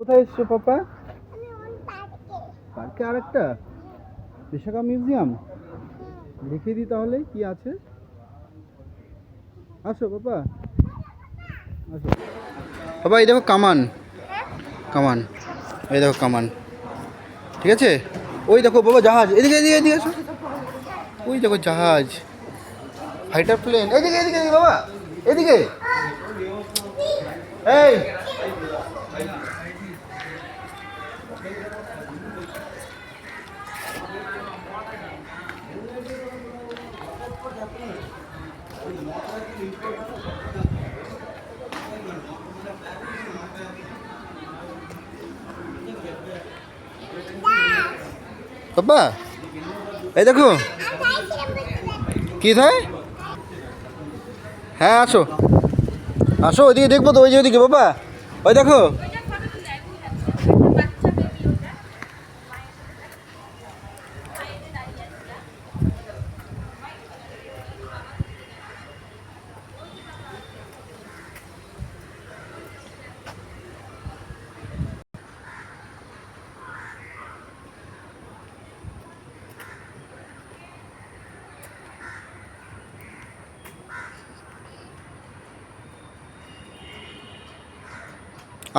কোথায় এসছো পাপা? পার্কে আরেকটা বিশাখা মিউজিয়াম দেখিয়ে দিই তাহলে কি আছে। আসো পাপা, আসো বাবা। এই দেখো কামান, কামান, এই দেখো কামান। ঠিক আছে, ওই দেখো বাবা জাহাজ, এদিকে এদিকে এদিকে আসো। ওই দেখো জাহাজ, ফাইটার প্লেন। এদিকে এদিকে এদিকে বাবা, এদিকে। এই বাবা, এই দেখো কি થાય। হ্যাঁ আসো, আসো ওইদিকে দেখবো তো, ওই যে ওইদিকে বাবা, ওই দেখো।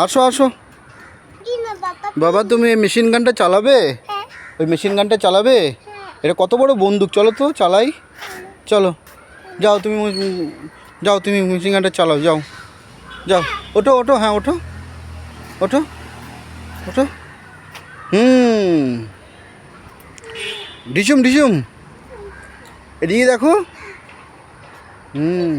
আসো আসো বাবা, তুমি এই মেশিন গানটা চালাবে? ওই মেশিন গানটা চালাবে? এটা কত বড় বন্দুক, চলো তো চালাই। চলো যাও তুমি, যাও তুমি মেশিন গানটা চালাও, যাও যাও। ওঠো ওঠো, হ্যাঁ ওঠো ওঠো ওঠো। ডিসুম ডিসুম, এদিকে দেখো। হুম।